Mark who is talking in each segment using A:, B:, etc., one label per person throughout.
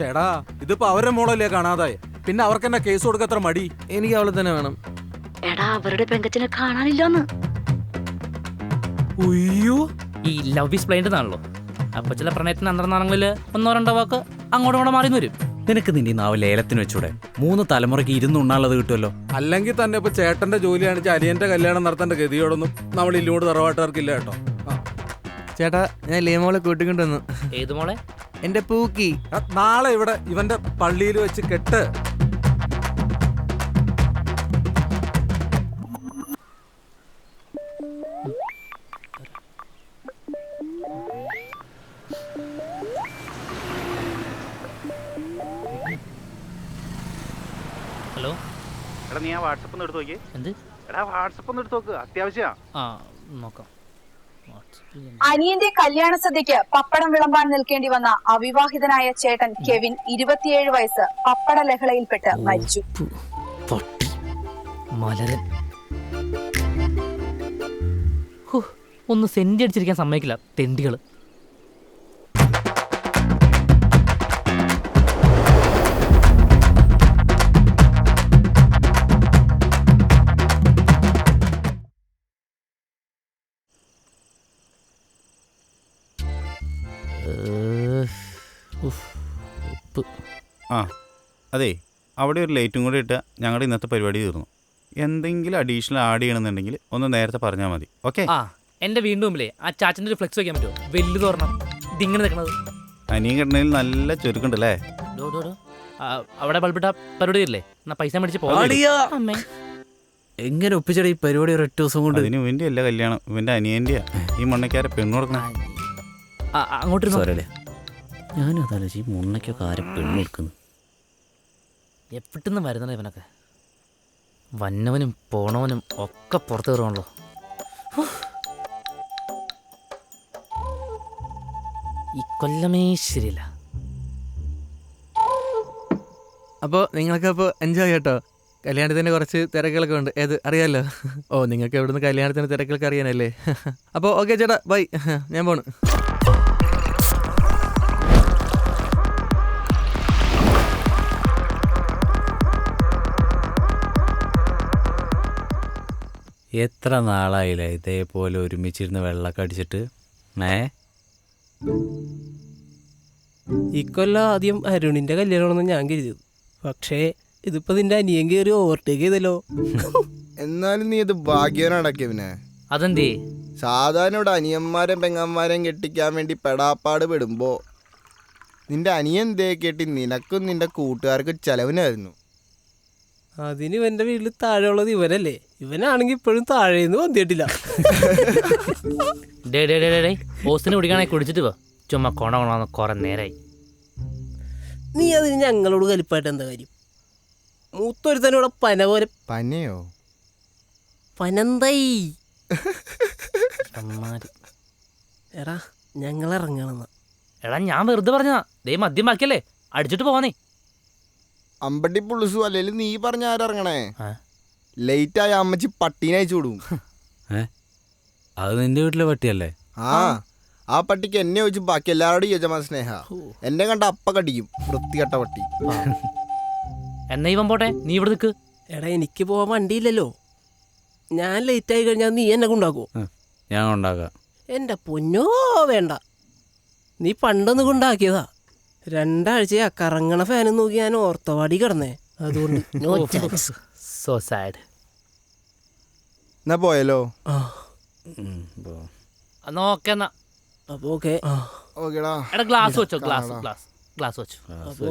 A: ചേടാ ഇതിപ്പോ അവരുടെ മോളല്ലേ കാണാതായി, പിന്നെ അവർക്ക് എന്നാ കേസ് കൊടുക്കത്ര മടി?
B: എനിക്ക് അവളെ തന്നെ വേണം.
C: എടാ അവരുടെ പെങ്കച്ചിനെ കാണാനില്ലെന്ന്.
A: ഉയ്യോ,
D: ഈ ലവ് ഈസ് ബ്ലൈൻഡ് എന്നാണല്ലോ. അപ്പൊ ചില പ്രണയത്തിന് അന്തർനാളങ്ങളില് ഒന്നോ രണ്ടോ വാക്ക് അങ്ങോട്ടും ഇങ്ങോട്ടും മാറി വരും.
E: നിനക്ക് നിന്റെ നാവ് ലേലത്തിന് വെച്ചൂടെ? 3 തലമുറയ്ക്ക് ഇരുന്നുണ്ണാനുള്ളത് കിട്ടുമല്ലോ.
A: അല്ലെങ്കിൽ തന്നെ ഇപ്പൊ ചേട്ടന്റെ ജോലി കാണിച്ച് അനിയന്റെ കല്യാണം നടത്തേണ്ട ഗതിയോടൊന്നും നമ്മൾ ഇല്ലോട് തറവാട്ടുകാർക്കില്ല കേട്ടോ.
B: ചേട്ടാ, ഞാൻ ലിയമോളെ കൂട്ടിക്കൊണ്ടുവന്നു.
D: ഏത് മോളെ?
B: എന്റെ പൂക്കി.
A: നാളെ ഇവിടെ ഇവന്റെ പള്ളിയിൽ വെച്ച് കെട്ട്.
D: ഹലോ
F: എടാ നീ ആ വാട്സപ്പ് ഒന്ന് എടുത്ത് നോക്കിയേ.
D: എന്ത്?
F: എടാ വാട്സപ്പ് ഒന്ന് എടുത്ത് നോക്ക്, അത്യാവശ്യമാ.
D: ആ നോക്കാം.
G: അനിയന്റെ കല്യാണ സദ്യക്ക് പപ്പടം വിളമ്പാൻ നിൽക്കേണ്ടി വന്ന അവിവാഹിതനായ ചേട്ടൻ കെവിൻ 27 വയസ്സ് പപ്പട ലഹളയിൽപ്പെട്ട് മരിച്ചു.
D: മലരൻ ഒന്ന് സെന്റി അടിച്ചിരിക്കാൻ സമ്മതിക്കില്ല തെണ്ടികള്.
F: ആ അതെ, അവിടെ ഒരു ലൈറ്റും കൂടി ഇട്ടാൽ ഞങ്ങളുടെ ഇന്നത്തെ പരിപാടി തീർന്നു. എന്തെങ്കിലും അഡീഷണൽ ആഡ് ചെയ്യണമെന്നുണ്ടെങ്കിൽ ഒന്ന് നേരത്തെ പറഞ്ഞാൽ മതി. ഓക്കെ.
D: ആ എന്റെ വീണ്ടും മുമ്പിലേ ആ ചാച്ചന്റെ ഒരു ഫ്ലെക്സ് വെക്കാൻ പറ്റുമോ? വലുത് പറഞ്ഞാൽ ഇതിങ്ങനെ നിൽക്കണത്.
F: അനിയൻ കിട്ടണതിൽ നല്ല ചുരുക്കുണ്ടല്ലേ?
D: അവിടെ ബൾബിട്ട പരിപാടി ഇല്ലേ? എന്നാ പൈസ മേടിച്ച് പോകാം.
E: എങ്ങനെ ഒപ്പിച്ചടാ ഈ പരിപാടി ഒരൊറ്റ ദിവസം കൊണ്ട്?
F: അതിന് ഇവന്റെ അല്ല കല്യാണം, ഇവന്റെ അനിയന്റെയാ. ഈ മണ്ണക്കാരെ പെണ്ണു കൊടുക്കണം.
D: അങ്ങോട്ട്
E: സോരല്ലേ, ഞാനും അതാലോചിച്ച് ഈ മുന്നയ്ക്കൊക്കെ ആരെ പെണ്ണ് കൊടുക്കുന്നു.
D: എവിടുന്ന് വരുന്നത് ഇവനൊക്കെ? വന്നവനും പോണവനും ഒക്കെ പുറത്തു കയറുവാണല്ലോ. ഈ കൊല്ലമേ ശരിയില്ല.
B: അപ്പോൾ നിങ്ങൾക്കപ്പോൾ എൻജോയ് കേട്ടോ. കല്യാണത്തിന് കുറച്ച് തിരക്കുകളൊക്കെ ഉണ്ട്. ഏത് അറിയാമല്ലോ. ഓ, നിങ്ങൾക്ക് എവിടുന്ന് കല്യാണത്തിന് തിരക്കുകളൊക്കെ അറിയാനല്ലേ. അപ്പോൾ ഓക്കെ ചേട്ടാ, ബൈ, ഞാൻ പോണു.
E: എത്ര നാളായില്ലേ ഇതേപോലെ ഒരുമിച്ചിരുന്ന് വെള്ളമൊക്കെ അടിച്ചിട്ട്?
H: ഇക്കൊല്ലം ആദ്യം അരുണിന്റെ കല്യാണമാണെന്ന് ഞാൻ കരുതിയത്. പക്ഷേ ഇതിപ്പോ നിന്റെ അനിയൻ കയറി ഓവർടേക്ക് ചെയ്തല്ലോ.
I: എന്നാലും നീ ഇത് ഭാഗ്യവനടക്കിയവനെ.
D: അതെന്തേ?
I: സാധാരണ ഇവിടെ അനിയന്മാരെയും പെങ്ങന്മാരെയും കെട്ടിക്കാൻ വേണ്ടി പെടാപ്പാട് പെടുമ്പോ നിന്റെ അനിയൻ ദേ കെട്ടി നിനക്കും നിന്റെ കൂട്ടുകാർക്കും ചെലവിനായിരുന്നു.
H: അതിന് ഇവന്റെ വീട്ടിൽ താഴെ ഉള്ളത് ഇവനല്ലേ? ഇവനാണെങ്കിൽ ഇപ്പോഴും താഴേന്ന് വന്നിട്ടില്ല.
D: ഓസിന് കുടിക്കാണെങ്കിൽ കുടിച്ചിട്ട് പോ. ചുമ്മാ കൊണ കുറെ നേരായി.
H: നീ അതിന് ഞങ്ങളോട് കലിപ്പായിട്ട് എന്താ കാര്യം? മൂത്തൊരുത്തനോടെ പന പോലെ.
I: പനയോ?
H: പനന്തൈ. എടാ ഞങ്ങൾ ഇറങ്ങണെന്ന.
D: എടാ ഞാൻ വെറുതെ പറഞ്ഞതാ. ദേ മദ്യം ബാക്കിയല്ലേ, അടിച്ചിട്ട് പോവാന്നേ.
I: അമ്പട്ടി പുളുസു അല്ലെങ്കിൽ നീ പറഞ്ഞ ആരിറങ്ങണേ? ലേറ്റായ അമ്മച്ചി പട്ടീനെ അയച്ചു കൊടുക്കും.
E: അത് നിന്റെ വീട്ടിലെ പട്ടിയല്ലേ?
I: ആ പട്ടിക്ക് എന്നെ ചോദിച്ചു ബാക്കി എല്ലാവരോടും യജമാൻ സ്നേഹ. എന്നെ കണ്ട അപ്പ കടിക്കും, വൃത്തികെട്ട പട്ടി.
D: എന്നാ ഇവൻ പോട്ടെ, നീ ഇവിടെ നിൽക്ക്.
H: എടാ എനിക്ക് പോവാൻ വണ്ടിയില്ലല്ലോ. ഞാൻ ലേറ്റായി കഴിഞ്ഞാൽ നീ എന്നെ കൊണ്ടാക്കുമോ?
E: ഞാൻ കൊണ്ടാക്കാം.
H: എൻ്റെ പൊന്നോ വേണ്ട, നീ പണ്ടൊന്ന് കൊണ്ടാക്കിയതാ. 2 ആഴ്ചയാ കറങ്ങണ ഫാനും നോക്കി ഞാൻ ഓർത്തവാടി കിടന്നേ. അതുകൊണ്ട് നോ ചാൻസ്.
D: So sad.
I: എന്നാ പോയല്ലോ.
D: നോക്കെ എന്നാ.
H: അപ്പൊ ഓക്കെ.
I: ഓക്കെടാ.
D: എടാ ഗ്ലാസ് വെച്ചോ, ഗ്ലാസ് വെച്ചോ.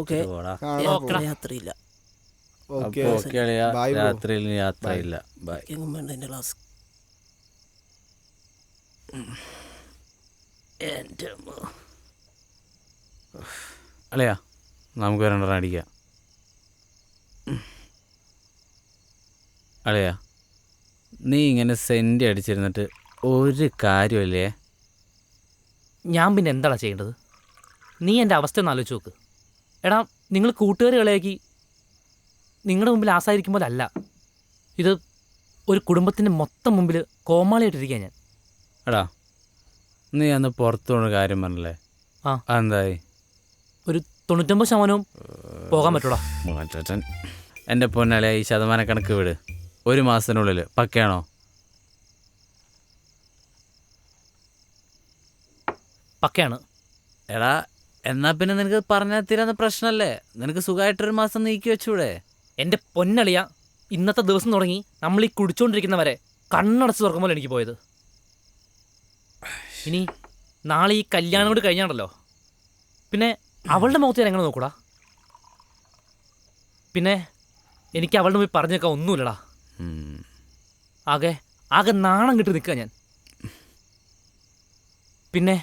H: ഓക്കെ, യാത്രയില്ല.
E: രാത്രിയിൽ യാത്രയില്ല. ബൈ.
H: എങ്ങും വേണ്ട എൻ്റെ ഗ്ലാസ്.
E: അല്ലയാ, നമുക്ക് 2 അടിക്കാം. അല്ലയാ, നീ ഇങ്ങനെ സെൻറ്റ് അടിച്ചിരുന്നിട്ട് ഒരു കാര്യമില്ലേ?
D: ഞാൻ പിന്നെ എന്താണ് ചെയ്യേണ്ടത്? നീ എൻ്റെ അവസ്ഥ ഒന്ന് ആലോചിച്ച് നോക്ക്. എടാ നിങ്ങൾ കൂട്ടുകാർ കളിയാക്കി നിങ്ങളുടെ മുമ്പിൽ ആസായിരിക്കുമ്പോൾ അല്ല, ഇത് ഒരു കുടുംബത്തിൻ്റെ മൊത്തം മുമ്പിൽ കോമാളിയായിട്ടിരിക്കുക ഞാൻ.
E: എടാ നീ അന്ന് പുറത്തുകൊണ്ട് കാര്യം പറഞ്ഞല്ലേ?
D: ആ.
E: അതെന്തായി?
D: ഒരു 99% പോകാൻ പറ്റൂടാ.
E: മാറ്റൻ എൻ്റെ പൊന്നലെ ഈ ശതമാനക്കണക്ക് വിട്. 1 മാസത്തിനുള്ളിൽ പക്കയാണോ?
D: പക്കയാണ്.
E: എടാ എന്നാ പിന്നെ നിനക്ക് പറഞ്ഞാൽ തീരാന്ന പ്രശ്നമല്ലേ? നിനക്ക് സുഖമായിട്ടൊരു മാസം നീക്കി വെച്ചൂടെ?
D: എൻ്റെ പൊന്നളിയ, ഇന്നത്തെ ദിവസം തുടങ്ങി നമ്മൾ ഈ കുടിച്ചുകൊണ്ടിരിക്കുന്നവരെ കണ്ണടച്ച് തുറക്കുമ്പോൾ എനിക്ക് പോയത്. ഇനി നാളെ ഈ കല്യാണം കൂടി കഴിഞ്ഞാണല്ലോ, പിന്നെ അവളുടെ മുഖത്ത് ഞാൻ എങ്ങനെ നോക്കൂടാ? പിന്നെ എനിക്ക് അവളുടെ പോയി പറഞ്ഞേക്കാൻ ഒന്നുമില്ലടാ. ആകെ നാണം കിട്ടി നിൽക്കുക ഞാൻ. പിന്നെ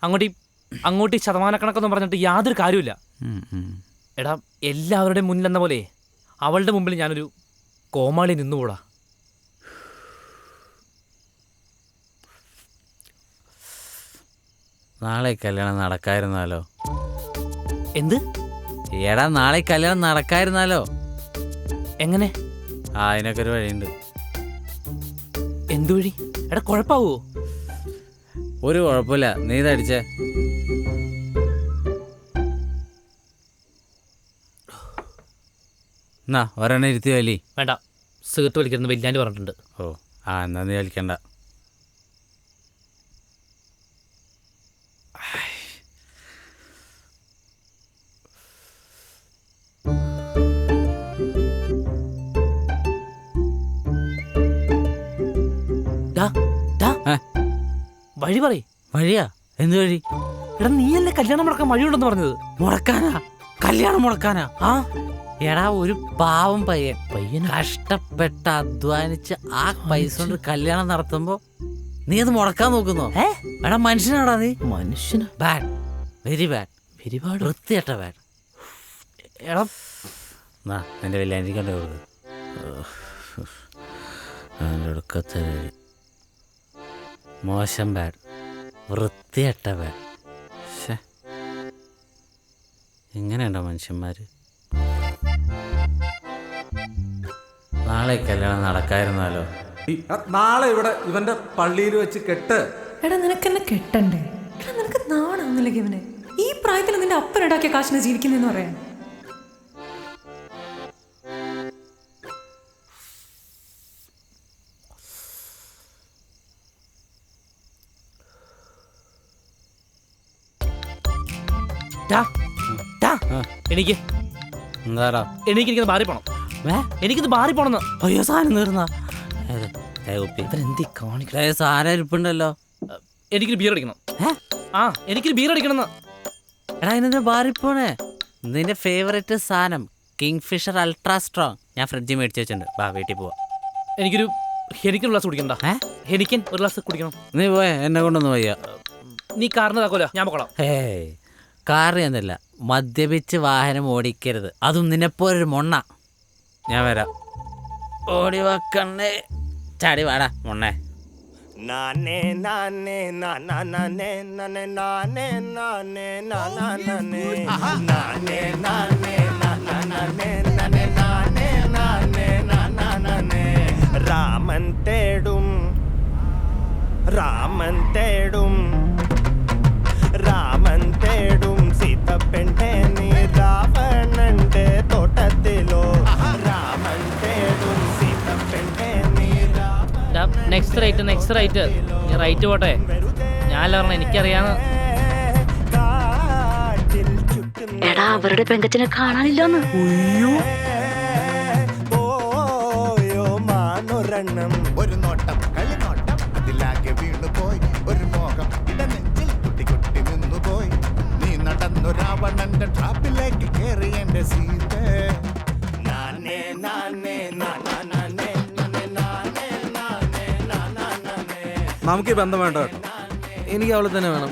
D: അങ്ങോട്ട് ഈ ശതമാനക്കണക്കൊന്നും പറഞ്ഞിട്ട് യാതൊരു കാര്യമില്ല. എടാ, എല്ലാവരുടെയും മുന്നിലെന്ന പോലെ അവളുടെ മുമ്പിൽ ഞാനൊരു കോമാളി നിന്നുകൂടാ.
E: നാളെ കല്യാണം നടക്കായിരുന്നാലോ?
D: എന്ത്?
E: എടാ നാളെ കല്യാണം നടക്കായിരുന്നാലോ?
D: എങ്ങനെ?
E: അതിനൊക്കെ ഒരു വഴിയുണ്ട്.
D: എന്തു വഴി? എടാ കുഴപ്പാവോ?
E: ഒരു കുഴപ്പമില്ല, നീ ഇതടിച്ചേ. എന്നാ ഒരെണ്ണം ഇരുത്തി വലി.
D: വേണ്ട, സിഗരറ്റ് വലിക്കരുന്ന് വലിയാൻ്റെ പറഞ്ഞിട്ടുണ്ട്.
E: ഓ എന്നാ നീ വലിക്കണ്ട.
D: വഴി പറയ്.
E: വഴിയാ? എന്ത് വഴി?
D: എടാ നീയല്ലേ കല്യാണം മുടക്കാൻ വഴിയുണ്ടെന്ന് പറഞ്ഞത്?
E: മുടക്കാനാ? കല്യാണം മുടക്കാനാ?
D: ആ
E: എടാ ഒരു പാവം പയ്യൻ കഷ്ടപ്പെട്ട് അധ്വാനിച്ച് ആ പൈസ കൊണ്ട് കല്യാണം നടത്തുമ്പോ നീ അത് മുടക്കാൻ നോക്കുന്നോ? എടാ മനുഷ്യനാടാ നീ.
D: മനുഷ്യന്
E: bad, very bad,
D: very bad,
E: വൃത്തിയട്ട ബാഡ്.
D: എടാ
E: എന്റെ വലിയ കണ്ടു കൊടുക്ക്. ഒടുക്കത്തെ മോശം ബാഡ്, വൃത്തിയട്ട ബാഡ്. എങ്ങനെയുണ്ടോ മനുഷ്യന്മാര്? നാളെ കല്യാണം നടക്കായിരുന്നാലോ?
A: നാളെ ഇവിടെ ഇവന്റെ പള്ളിയിൽ വെച്ച് കെട്ട്.
J: എടാ നിനക്കെന്നെ കെട്ടണ്ടേ? എടാ നിനക്ക് നാണാവുന്നില്ലെങ്കിൽ ഇവനെ ഈ പ്രായത്തിൽ നിന്റെ അപ്പനുണ്ടാക്കിയ കാശിനെ ജീവിക്കുന്നെന്ന് പറയാൻ.
D: എനിക്ക്
E: എന്താടാ?
D: എനിക്കിത് ബാറി പോണം. എനിക്കിത് ബാറി പോണെന്ന്.
E: അയ്യോ സാധനം തീർന്ന സാധനം ഇരിപ്പുണ്ടല്ലോ.
D: എനിക്കൊരു ബീർ അടിക്കണം. എനിക്കൊരു ബീർ അടിക്കണമെന്ന്.
E: എടാ ഇതിന്റെ ബാറിപ്പോണേ. നിന്റെ ഫേവറേറ്റ് സാധനം കിങ് ഫിഷർ അൾട്രാ സ്ട്രോങ് ഞാൻ ഫ്രിഡ്ജിൽ മേടിച്ച് വെച്ചിട്ടുണ്ട്. ബാ വീട്ടിൽ പോവാ.
D: എനിക്കൊരു ഗ്ലാസ് കുടിക്കണ്ട. ഹെനിക്കൻ ഒരു ഗ്ലാസ് കുടിക്കണം.
E: നീ പോയേ, എന്നെ കൊണ്ടൊന്നും വയ്യ.
D: നീ കാറിന് താക്കോല, ഞാൻ പോകണം.
E: കാറ് എന്നല്ല, മദ്യപിച്ച് വാഹനം ഓടിക്കരുത്, അതും നിന്നെപ്പോലൊരു മൊണ്ണ. ഞാൻ വരാം. ഓടി വെക്കണ്ണേ, ചാടി വാടാ മൊണ്ണേ.
K: നാനേ നാനേ നാനേ നാനേ നാനേ നാനേ നാനേ നാനേ നാനേ നാനേ നാനേ നാനേ നാനേ നാനേ രാമൻ തേടും രാമൻ തേടും രാമൻ തേടും സീതപ്പെണ്ണെ നീ രാവണന്റെ തോട്ടത്തിലോ രാമൻ തേടും സീതപ്പെണ്ണെ നീ
D: നെക്സ്റ്റ് റൈറ്റ് റൈറ്റ് പോട്ടെ. ഞാനല്ല പറഞ്ഞ, എനിക്കറിയാന്ന്.
C: എടാ അവരുടെ പെങ്കച്ചനെ കാണാനില്ലെന്ന്.
K: ഒരു നോട്ടം കളിനോട്ടം അതിലാകെ വീണുപോയി ഒരു മോഹം ഇടനെഞ്ചിൽ കുട്ടി കുട്ടി നിന്നുപോയി നീ നടന്നു രാവണന്റെ ട്രാപ്പിലേക്ക് കേറി എന്റെ സീത. നാനേ നാനേ നാനേ നാനേ നാനേ
A: നമുക്ക് ഈ ബന്ധം വേണ്ട കേട്ടോ.
B: എനിക്ക് അവളെ തന്നെ വേണം.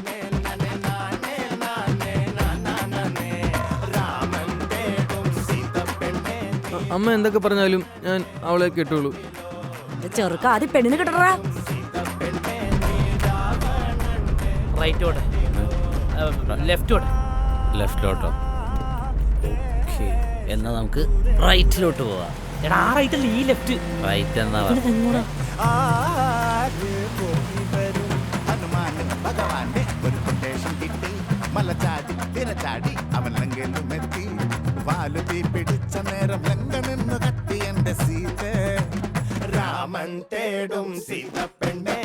B: അമ്മ എന്തൊക്കെ പറഞ്ഞാലും ഞാൻ അവളെ കിട്ടുള്ളൂ.
C: ചെറുക്ക ആദ്യം പെണ്ണിന് കിട്ടറാ.
D: റൈറ്റ് പോട്ടെ,
E: ലെഫ്റ്റിലോട്ടോ? ഓക്കെ, എന്നാ നമുക്ക് റൈറ്റിലോട്ട് പോവാം.
D: എടാ ആ റൈറ്റല്ല, ഈ ലെഫ്റ്റ്.
E: റൈറ്റ് എന്നാ
K: ഹനുമാൻ ഭഗവാന്റെ ഒരു കൊട്ടേഷൻ കിട്ടി മലച്ചാടി തിരച്ചാടി അവൻ ലങ്കയിലും എത്തി വാലു തീ പിടിച്ച നേരം ലങ്ക നിന്ന് കത്തി എന്റെ സീത രാമൻ തേടും സീത പെണ്ണെ